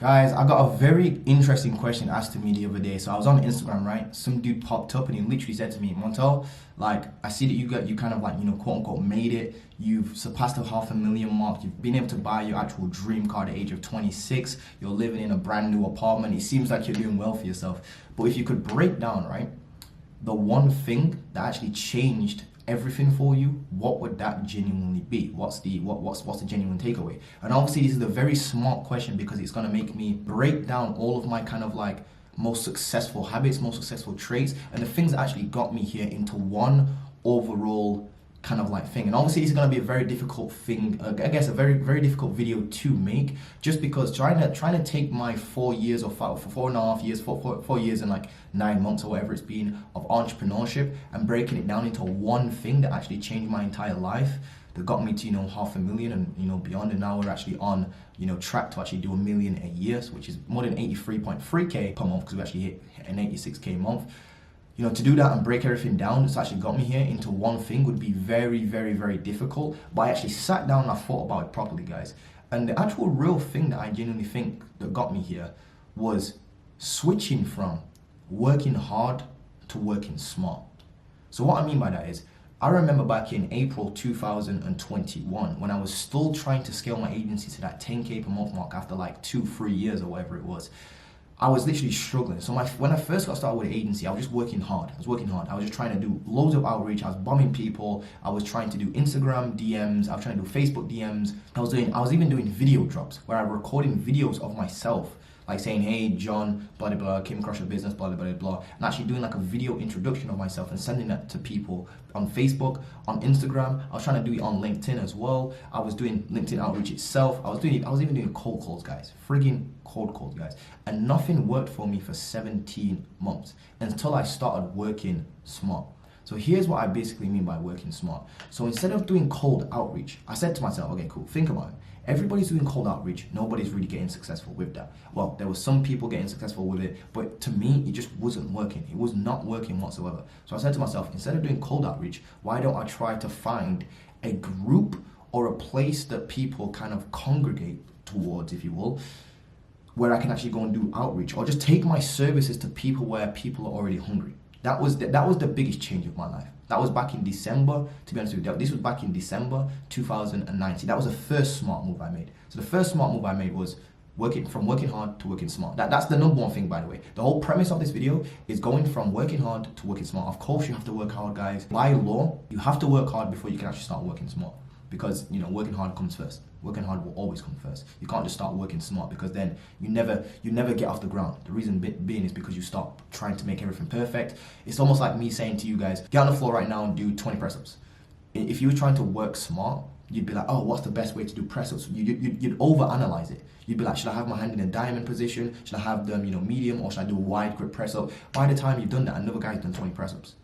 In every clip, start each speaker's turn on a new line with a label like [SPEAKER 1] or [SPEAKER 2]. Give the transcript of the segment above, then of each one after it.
[SPEAKER 1] Guys, I got a very interesting question asked to me the other day. So I was on Instagram, right? Some dude popped up and he literally said to me, Montel, like, I see that you kind of like, quote unquote, made it. You've surpassed the 500,000 mark. You've been able to buy your actual dream car at the age of 26. You're living in a brand new apartment. It seems like you're doing well for yourself. But if you could break down, right, the one thing that actually changed everything for you, what would that genuinely be? What's the genuine takeaway? And obviously this is a very smart question because it's going to make me break down all of my kind of like most successful habits, most successful traits, and the things that actually got me here into one overall kind of like thing. And obviously this is going to be a very difficult thing, I guess a very difficult video to make, just because trying to take my 4 years or 4.5 years, 4 years and like 9 months or whatever it's been of entrepreneurship and breaking it down into one thing that actually changed my entire life, that got me to 500,000 and beyond. And now we're actually on track to actually do 1 million a year, which is more than 83.3k per month, because we actually hit an 86k month. To do that and break everything down that's actually got me here into one thing would be very difficult. But I actually sat down and I thought about it properly, guys. And the actual real thing that I genuinely think that got me here was switching from working hard to working smart. So what I mean by that is, I remember back in April 2021 when I was still trying to scale my agency to that 10k per month mark after like 2-3 years or whatever it was. I was literally struggling. So when I first got started with the agency, I was just working hard. I was just trying to do loads of outreach. I was bombing people. I was trying to do Instagram DMs. I was trying to do Facebook DMs. I was even doing video drops where I was recording videos of myself, like saying, hey, John, blah, blah, blah, came across your business, blah, blah, blah, blah. And actually doing like a video introduction of myself and sending that to people on Facebook, on Instagram. I was trying to do it on LinkedIn as well. I was doing LinkedIn outreach itself. I was even doing cold calls, guys. Friggin' cold calls, guys. And nothing worked for me for 17 months until I started working smart. So here's what I basically mean by working smart. So instead of doing cold outreach, I said to myself, okay, cool, think about it. Everybody's doing cold outreach. Nobody's really getting successful with that. Well, there were some people getting successful with it, but to me, it just wasn't working. It was not working whatsoever. So I said to myself, instead of doing cold outreach, why don't I try to find a group or a place that people kind of congregate towards, if you will, where I can actually go and do outreach, or just take my services to people where people are already hungry. That was the biggest change of my life. That was back in December, to be honest with you. This was back in December 2019. That was the first smart move I made. So the first smart move I made was working hard to working smart. That's the number one thing, by the way. The whole premise of this video is going from working hard to working smart. Of course, you have to work hard, guys. By law, you have to work hard before you can actually start working smart. Because working hard comes first. Working hard will always come first. You can't just start working smart, because then you never get off the ground. The reason being is because you start trying to make everything perfect. It's almost like me saying to you guys, get on the floor right now and do 20 press-ups. If you were trying to work smart, you'd be like, oh, what's the best way to do press-ups? You'd overanalyze it. You'd be like, should I have my hand in a diamond position? Should I have them medium, or should I do a wide grip press-up? By the time you've done that, another guy's done 20 press-ups.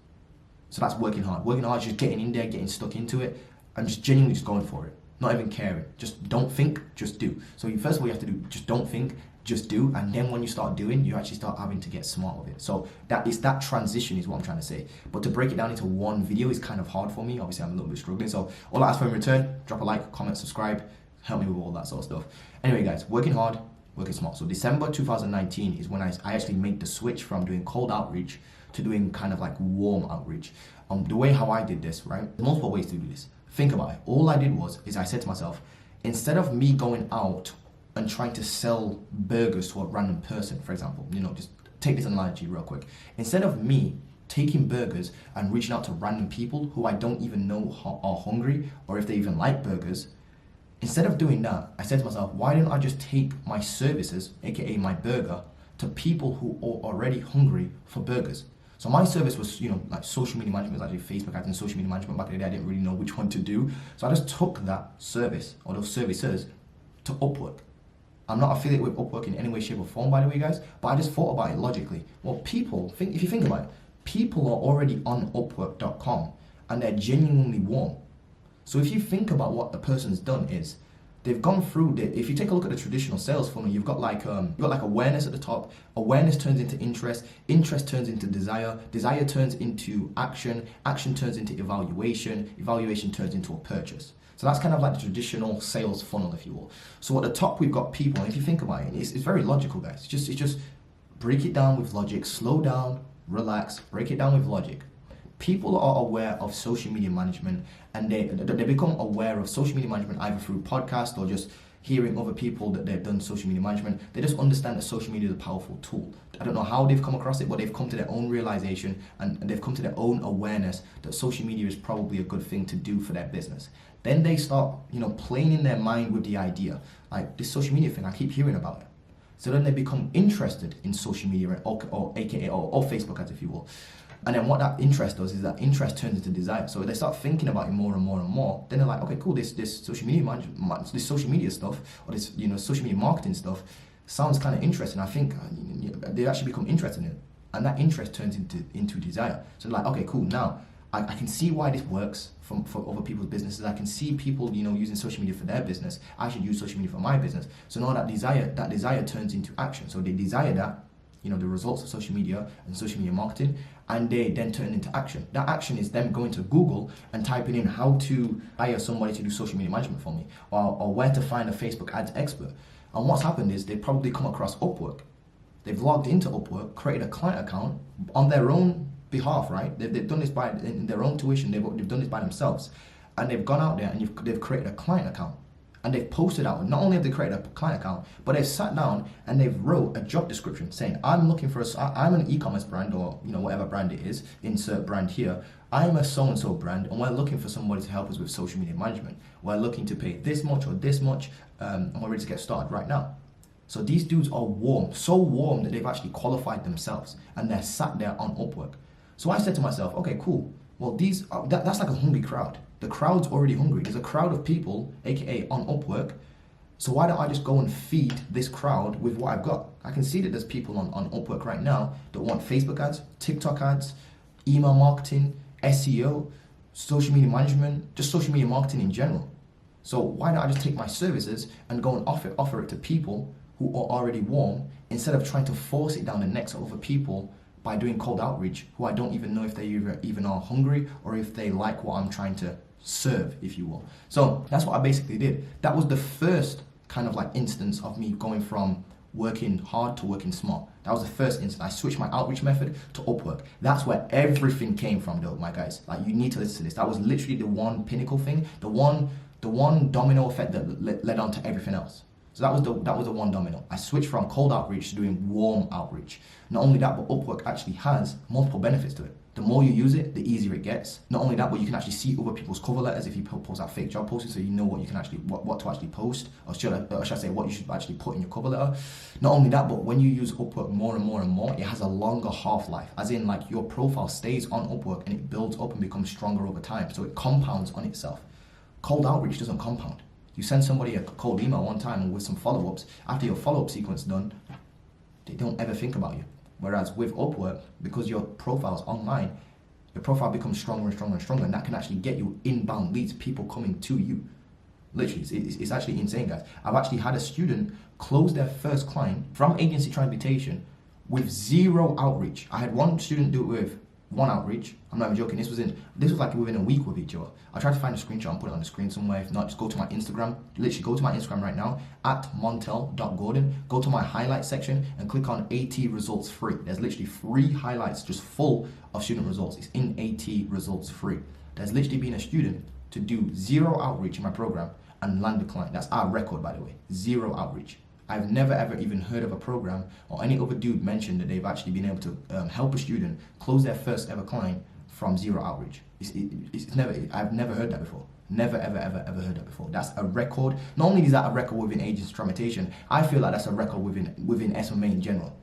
[SPEAKER 1] So that's working hard. Working hard is just getting in there, getting stuck into it, and just genuinely just going for it. Not even caring. Just don't think, just do. So first of all, you have to do, just don't think, just do. And then when you start doing, you actually start having to get smart with it. So that transition is what I'm trying to say. But to break it down into one video is kind of hard for me. Obviously, I'm a little bit struggling. So all I ask for in return, drop a like, comment, subscribe, help me with all that sort of stuff. Anyway, guys, working hard, working smart. So December 2019 is when I actually made the switch from doing cold outreach to doing kind of like warm outreach. The way how I did this, right? There's multiple ways to do this. Think about it. All I did is I said to myself, instead of me going out and trying to sell burgers to a random person, for example, just take this analogy real quick. Instead of me taking burgers and reaching out to random people who I don't even know are hungry, or if they even like burgers, instead of doing that, I said to myself, why don't I just take my services, aka my burger, to people who are already hungry for burgers? So my service was, like social media management, actually Facebook ads and social media management. Back in the day, I didn't really know which one to do. So I just took that service, or those services, to Upwork. I'm not affiliated with Upwork in any way, shape or form, by the way, guys, but I just thought about it logically. Well, if you think about it, people are already on Upwork.com and they're genuinely warm. So if you think about what the person's done is, they've gone through if you take a look at the traditional sales funnel, you've got like awareness at the top. Awareness turns into interest. Interest turns into desire. Desire turns into action. Action turns into evaluation. Evaluation turns into a purchase. So that's kind of like the traditional sales funnel, if you will. So at the top, we've got people. And if you think about it, it's very logical, guys. It's just break it down with logic, slow down, relax, break it down with logic. People are aware of social media management, and they become aware of social media management either through podcasts or just hearing other people that they've done social media management. They just understand that social media is a powerful tool. I don't know how they've come across it, but they've come to their own realization and they've come to their own awareness that social media is probably a good thing to do for their business. Then they start, playing in their mind with the idea, like this social media thing, I keep hearing about it. So then they become interested in social media or AKA or Facebook ads, if you will. And then what that interest does is that interest turns into desire. So they start thinking about it more and more and more. Then they're like, okay, cool. This social media this social media stuff, or this social media marketing stuff, sounds kind of interesting. I think they actually become interested in it, and that interest turns into desire. So they're like, okay, cool. Now I can see why this works for other people's businesses. I can see people using social media for their business. I should use social media for my business. So now that desire turns into action. So they desire that. The results of social media and social media marketing, and they then turn into action. That action is them going to Google and typing in how to hire somebody to do social media management for me, or where to find a Facebook ads expert. And what's happened is they probably come across Upwork. They've logged into Upwork, created a client account on their own behalf, right? They've done this in their own tuition. They've done this by themselves, and they've gone out there and they've created a client account. And they've posted out, not only have they created a client account, but they've sat down and they've wrote a job description saying, I'm looking for I'm an e-commerce brand, or whatever brand it is, insert brand here. I'm a so-and-so brand, and we're looking for somebody to help us with social media management. We're looking to pay this much or this much, and we're ready to get started right now. So these dudes are warm, so warm that they've actually qualified themselves, and they're sat there on Upwork. So I said to myself, okay, cool. Well, that's like a hungry crowd. The crowd's already hungry. There's a crowd of people, aka on Upwork. So why don't I just go and feed this crowd with what I've got? I can see that there's people on Upwork right now that want Facebook ads, TikTok ads, email marketing, SEO, social media management, just social media marketing in general. So why don't I just take my services and go and offer it to people who are already warm, instead of trying to force it down the necks of other people by doing cold outreach, who I don't even know if they even are hungry or if they like what I'm trying to serve, if you will. So that's what I basically did. That was the first kind of like instance of me going from working hard to working smart. That was the first instance. I switched my outreach method to Upwork. That's where everything came from, though, my guys. Like, you need to listen to this. That was literally the one pinnacle thing, the one domino effect that led on to everything else. So that was the one domino. I switched from cold outreach to doing warm outreach. Not only that, but Upwork actually has multiple benefits to it. The more you use it, the easier it gets. Not only that, but you can actually see other people's cover letters if you post out fake job postings, so you know what you can actually what to actually post, or should I say what you should actually put in your cover letter. Not only that, but when you use Upwork more and more and more, it has a longer half-life. As in, like, your profile stays on Upwork and it builds up and becomes stronger over time. So it compounds on itself. Cold outreach doesn't compound. You send somebody a cold email one time and with some follow-ups, after your follow-up sequence is done, they don't ever think about you. Whereas with Upwork, because your profile's online, your profile becomes stronger and stronger and stronger, and that can actually get you inbound leads, people coming to you. Literally, it's actually insane, guys. I've actually had a student close their first client from agency transportation with zero outreach. I had one student do it with one outreach. I'm not even joking. This was like within a week with each other. I'll try to find a screenshot and put it on the screen somewhere. If not, just go to my Instagram. Literally go to my Instagram right now at montel.gordon. Go to my highlights section and click on AT results free. There's literally 3 highlights just full of student results. It's in AT results free. There's literally been a student to do 0 outreach in my program and land a client. That's our record, by the way. 0 outreach. I've never ever even heard of a program or any other dude mentioned that they've actually been able to help a student close their first ever client from 0 outreach. I've never heard that before. Never ever heard that before. That's a record. Not only is that a record within agency transportation, I feel like that's a record within SMA in general.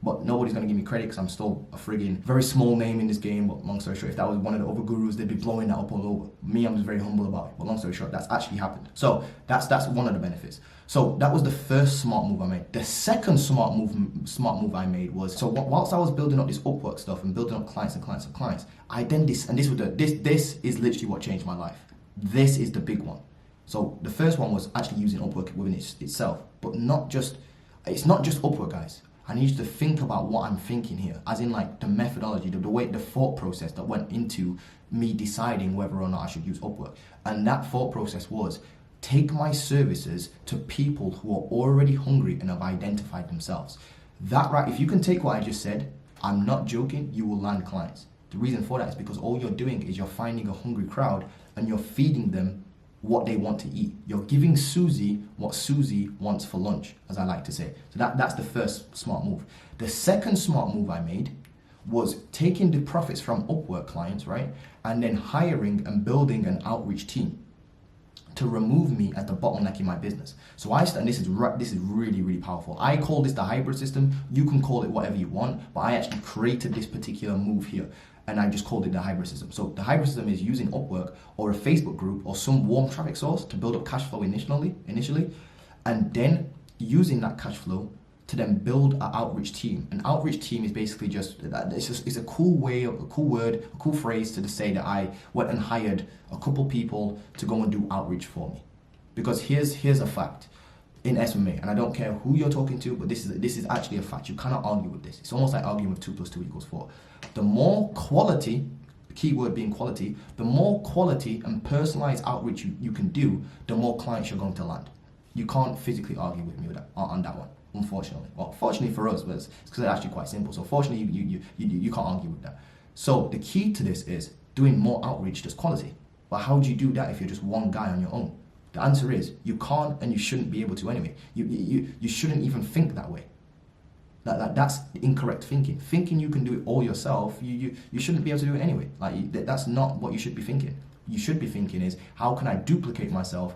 [SPEAKER 1] But nobody's going to give me credit because I'm still a friggin' very small name in this game. But long story short, if that was one of the other gurus, they'd be blowing that up all over. Me, I'm just very humble about it. But long story short, that's actually happened. So that's one of the benefits. So that was the first smart move I made. The second smart move I made was, so whilst I was building up this Upwork stuff and building up clients, I then this is literally what changed my life. This is the big one. So the first one was actually using Upwork within itself, but it's not just Upwork, guys. I need you to think about what I'm thinking here, as in like the methodology, the way, the thought process that went into me deciding whether or not I should use Upwork. And that thought process was, take my services to people who are already hungry and have identified themselves. That right, if you can take what I just said, I'm not joking, you will land clients. The reason for that is because all you're doing is you're finding a hungry crowd and you're feeding them what they want to eat. You're giving Susie what Susie wants for lunch, as I like to say. So that's the first smart move. The second smart move I made was taking the profits from Upwork clients, right? And then hiring and building an outreach team to remove me as the bottleneck in my business. So and this is really, really powerful. I call this the hybrid system. You can call it whatever you want, but I actually created this particular move here, and I just called it the hybrid system. So the hybrid system is using Upwork or a Facebook group or some warm traffic source to build up cash flow initially, and then using that cash flow to then build an outreach team. An outreach team is basically it's a cool way, a cool word, a cool phrase to say that I went and hired a couple people to go and do outreach for me. Because here's a fact in SMA, and I don't care who you're talking to, but this is actually a fact. You cannot argue with this. It's almost like arguing with 2 + 2 = 4. The more quality, the key word being quality, the more quality and personalized outreach you can do, the more clients you're going to land. You can't physically argue with me on that one, unfortunately. Well, fortunately for us, but it's because it's actually quite simple. So fortunately, you can't argue with that. So the key to this is doing more outreach, just quality. But how do you do that if you're just one guy on your own? The answer is you can't, and you shouldn't be able to anyway. You shouldn't even think that way. That's incorrect thinking. Thinking you can do it all yourself, you shouldn't be able to do it anyway. That's not what you should be thinking. You should be thinking is, how can I duplicate myself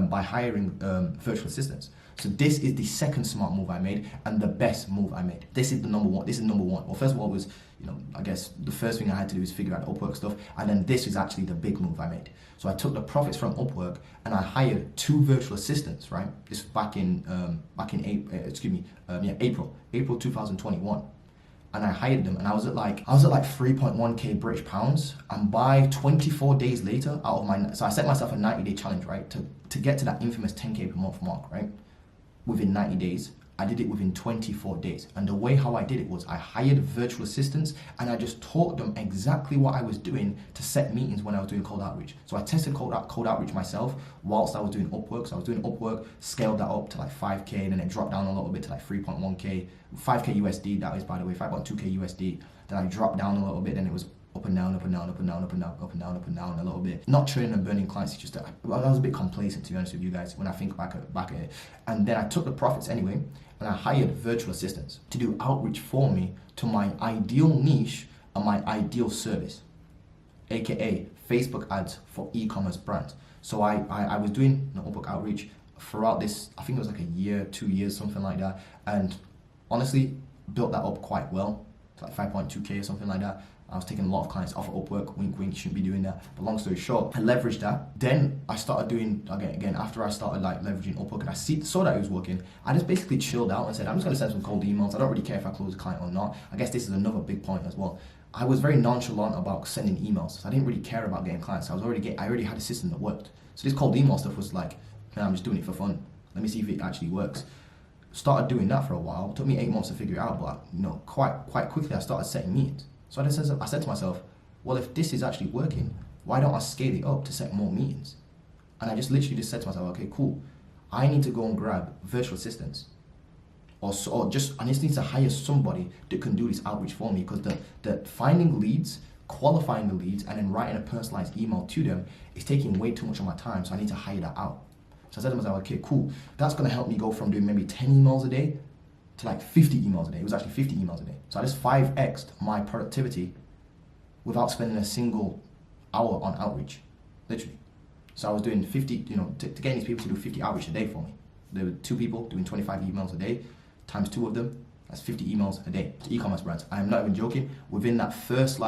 [SPEAKER 1] by hiring virtual assistants? So this is the second smart move I made, and the best move I made. This is the number one. This is number one. Well, first of all was, I guess the first thing I had to do is figure out Upwork stuff, and then this is actually the big move I made. So I took the profits from Upwork and I hired 2 virtual assistants. Right, this back in April 2021. And I hired them, and I was at like 3.1k British pounds. And by 24 days later, so I set myself a 90-day challenge, right, to get to that infamous 10k per month mark, right, within 90 days. I did it within 24 days. And the way how I did it was I hired virtual assistants and I just taught them exactly what I was doing to set meetings when I was doing cold outreach. So I tested cold outreach myself whilst I was doing Upwork. So I was doing Upwork, scaled that up to like 5k, and then it dropped down a little bit to like 3.1k, 5k USD, that is, by the way, 5.2k USD. Then I dropped down a little bit, then it was up and down, up and down, up and down, up and down, up and down, up and down a little bit. Not churning and burning clients, it's just that I was a bit complacent, to be honest with you guys, when I think back at it. And then I took the profits anyway, and I hired virtual assistants to do outreach for me to my ideal niche and my ideal service, aka Facebook ads for e-commerce brands. So I was doing Upwork outreach throughout this, I think it was like a year, 2 years, something like that, and honestly built that up quite well, like 5.2k or something like that. I was taking a lot of clients off of Upwork, wink wink, you shouldn't be doing that. But long story short, I leveraged that. Then I started doing, again, after I started like leveraging Upwork and I saw that it was working, I just basically chilled out and said, I'm just gonna send some cold emails. I don't really care if I close a client or not. I guess this is another big point as well. I was very nonchalant about sending emails. So I didn't really care about getting clients. I already had a system that worked. So this cold email stuff was like, man, I'm just doing it for fun. Let me see if it actually works. Started doing that for a while. It took me 8 months to figure it out, but quite quickly I started setting meetings. So I said to myself, well, if this is actually working, why don't I scale it up to set more meetings? And I just literally said to myself, okay, cool. I need to go and grab virtual assistants, I just need to hire somebody that can do this outreach for me, because the finding leads, qualifying the leads, and then writing a personalized email to them is taking way too much of my time. So I need to hire that out. So I said to myself, okay, cool. That's going to help me go from doing maybe 10 emails a day to like 50 emails a day. It was actually 50 emails a day. So I just 5x'd my productivity without spending a single hour on outreach, literally. So I was doing 50, to get these people to do 50 outreach a day for me. There were 2 people doing 25 emails a day, times 2 of them, that's 50 emails a day to e-commerce brands. I am not even joking. Within that first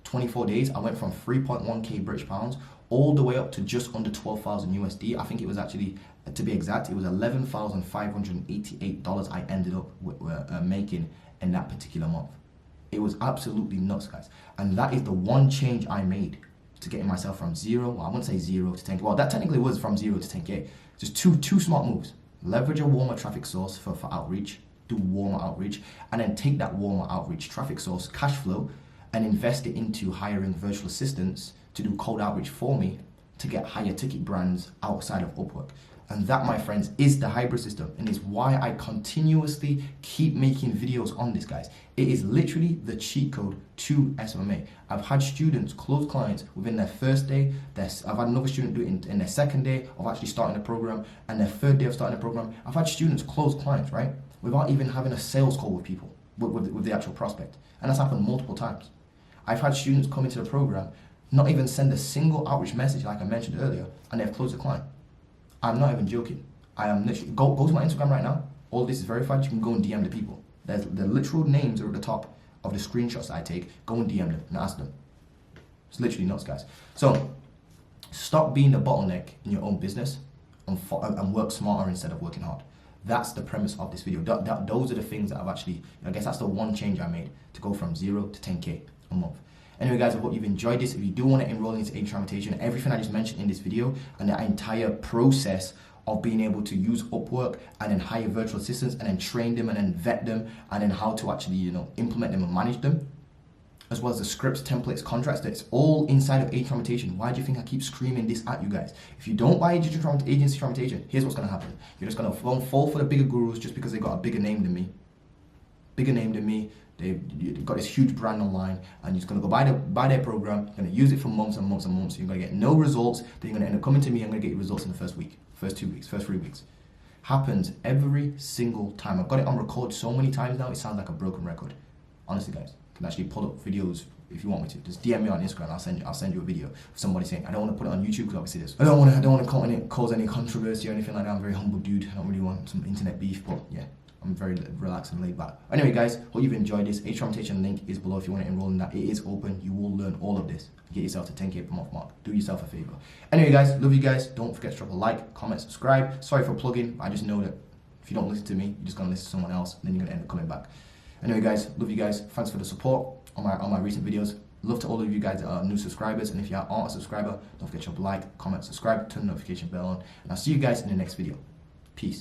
[SPEAKER 1] 24 days, I went from 3.1k British pounds all the way up to just under 12,000 USD. I think it was actually, to be exact, it was $11,588 I ended up making in that particular month. It was absolutely nuts, guys. And that is the one change I made to getting myself from zero, well, I wouldn't say 0 to 10K. Well, that technically was from 0 to 10K. Just two smart moves. Leverage a warmer traffic source for outreach. do warmer outreach, and then take that warmer outreach traffic source, cash flow, and invest it into hiring virtual assistants to do cold outreach for me to get higher ticket brands outside of Upwork. And that, my friends, is the hybrid system, and is why I continuously keep making videos on this, guys. It is literally the cheat code to SMMA. I've had students close clients within their first day. I've had another student do it in their second day of actually starting the program, and their third day of starting the program. I've had students close clients, right, without even having a sales call with people, with the actual prospect. And that's happened multiple times. I've had students come into the program, not even send a single outreach message like I mentioned earlier, and they've closed the client. I'm not even joking. I am literally, go to my Instagram right now. All this is verified. You can go and DM the people. The literal names are at the top of the screenshots that I take. Go and DM them and ask them. It's literally nuts, guys. So stop being the bottleneck in your own business and work smarter instead of working hard. That's the premise of this video. Those are the things that I've actually, I guess that's the one change I made to go from 0 to 10K a month. Anyway, guys, I hope you've enjoyed this. If you do want to enroll into age implementation, everything I just mentioned in this video and the entire process of being able to use Upwork and then hire virtual assistants and then train them and then vet them and then how to actually, implement them and manage them, as well as the scripts, templates, contracts, that's all inside of age implementation. Why do you think I keep screaming this at you guys? If you don't buy agency implementation, here's what's going to happen. You're just going to fall for the bigger gurus just because they got a bigger name than me. They've got this huge brand online, and you're just going to go buy their program. You're going to use it for months and months and months. You're going to get no results. Then you're going to end up coming to me. I'm going to get you results in the first week, first 2 weeks, first 3 weeks. Happens every single time. I've got it on record so many times now. It sounds like a broken record. Honestly, guys, I can actually pull up videos if you want me to. Just DM me on Instagram. I'll send you a video of somebody saying, I don't want to put it on YouTube because obviously this. I don't want to cause any controversy or anything like that. I'm a very humble dude. I don't really want some internet beef, but yeah. I'm very relaxed and laid back. Anyway, guys, hope you've enjoyed this. Age implementation link is below if you want to enroll in that. It is open. You will learn all of this. Get yourself to 10K per month mark. Do yourself a favor. Anyway, guys, love you guys. Don't forget to drop a like, comment, subscribe. Sorry for plugging. I just know that if you don't listen to me, you're just going to listen to someone else. And then you're going to end up coming back. Anyway, guys, love you guys. Thanks for the support on my recent videos. Love to all of you guys that are new subscribers. And if you aren't a subscriber, don't forget to drop a like, comment, subscribe, turn the notification bell on. And I'll see you guys in the next video. Peace.